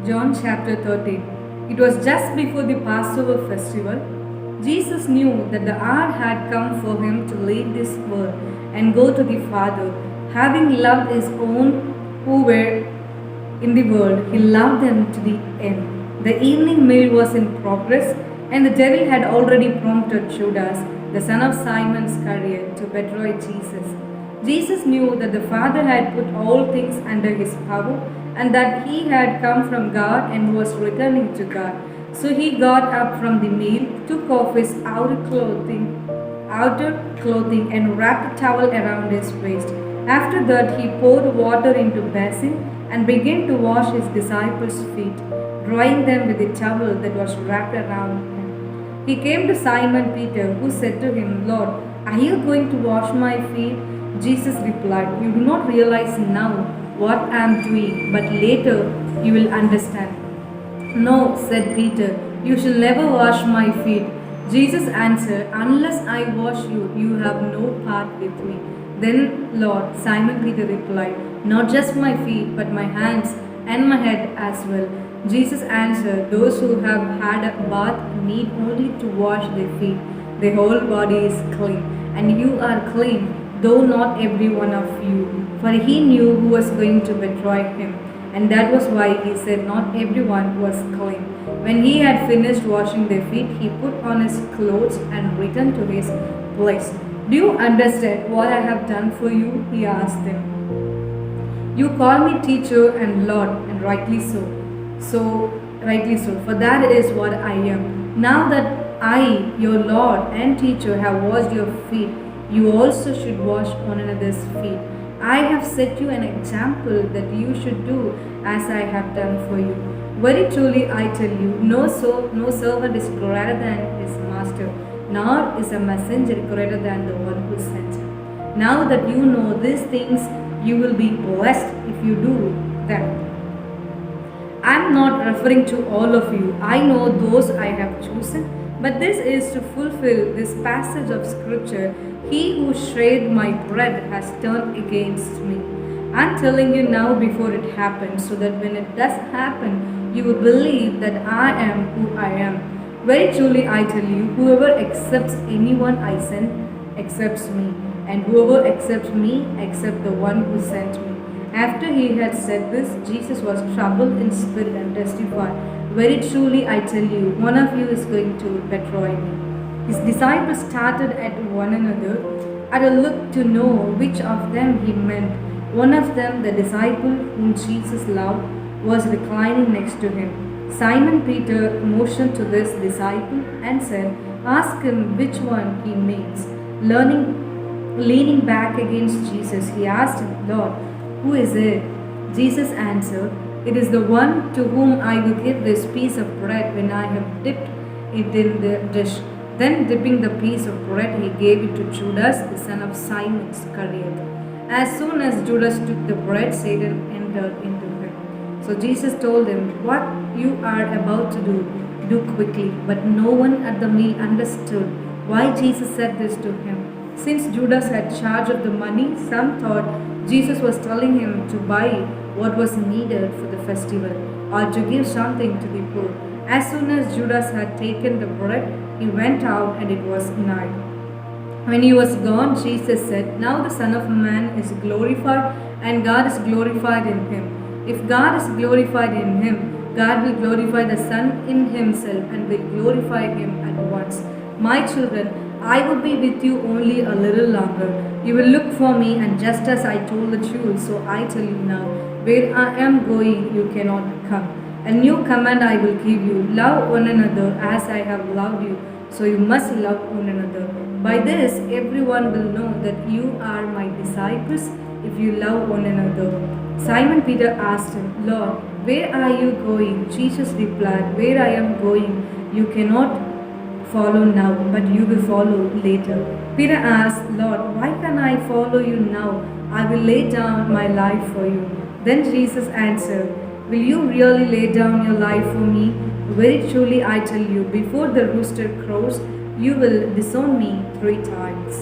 John chapter 13. It was just before the Passover festival. Jesus knew that the hour had come for him to leave this world and go to the Father. Having loved his own who were in the world, he loved them to the end. The evening meal was in progress, and the devil had already prompted Judas, the son of Simon Iscariot, to betray Jesus. Jesus knew that the Father had put all things under his power and that he had come from God and was returning to God. So he got up from the meal, took off his outer clothing and wrapped a towel around his waist. After that he poured water into a basin and began to wash his disciples' feet, drying them with the towel that was wrapped around him. He came to Simon Peter, who said to him, "Lord, are you going to wash my feet?" Jesus replied, "You do not realize now what I am doing, but later you will understand." "No," said Peter, "you shall never wash my feet." Jesus answered, "Unless I wash you, you have no part with me." "Then, Lord," Simon Peter replied, "not just my feet, but my hands and my head as well." Jesus answered, "Those who have had a bath need only to wash their feet. Their whole body is clean, and you are clean, though not every one of you." For he knew who was going to betray him, and that was why he said not everyone was clean. When he had finished washing their feet, he put on his clothes and returned to his place. "Do you understand what I have done for you?" he asked them. "You call me teacher and Lord, and rightly so. Rightly so, for that is what I am. Now that I, your Lord and teacher, have washed your feet, you also should wash one another's feet. I have set you an example that you should do as I have done for you. Very truly I tell you, no servant is greater than his master, nor is a messenger greater than the one who sent him. Now that you know these things, you will be blessed if you do them." I am not referring to all of you. I know those I have chosen, but this is to fulfill this passage of scripture. "He who shared my bread has turned against me." I am telling you now before it happens, so that when it does happen, you will believe that I am who I am. Very truly I tell you, whoever accepts anyone I send accepts me, and whoever accepts me accepts the one who sent me. After he had said this, Jesus was troubled in spirit and testified, "Very truly I tell you, one of you is going to betray me." His disciples started at one another at a look to know which of them he meant. One of them, the disciple whom Jesus loved, was reclining next to him. Simon Peter motioned to this disciple and said, "Ask him which one he means." Leaning back against Jesus, he asked him, "Lord, who is it?" Jesus answered, "It is the one to whom I will give this piece of bread when I have dipped it in the dish." Then, dipping the piece of bread, he gave it to Judas, the son of Simon Iscariot. As soon as Judas took the bread, Satan entered into him. So Jesus told him, "What you are about to do, do quickly." But no one at the meal understood why Jesus said this to him. Since Judas had charge of the money, some thought Jesus was telling him to buy what was needed for the festival, or to give something to the poor. As soon as Judas had taken the bread, he went out, and it was night. When he was gone, Jesus said, "Now the Son of Man is glorified, and God is glorified in him. If God is glorified in him, God will glorify the Son in himself, and will glorify him at once. My children, I will be with you only a little longer. You will look for me, and just as I told the Jews, so I tell you now, where I am going, you cannot come. A new command I will give you, love one another as I have loved you, so you must love one another. By this everyone will know that you are my disciples, if you love one another." Simon Peter asked him, "Lord, where are you going?" Jesus replied, "Where I am going, you cannot follow now, but you will follow later." Peter asked, "Lord, why can I follow you now? I will lay down my life for you." Then Jesus answered, "Will you really lay down your life for me? Very truly I tell you, before the rooster crows, you will disown me 3 times."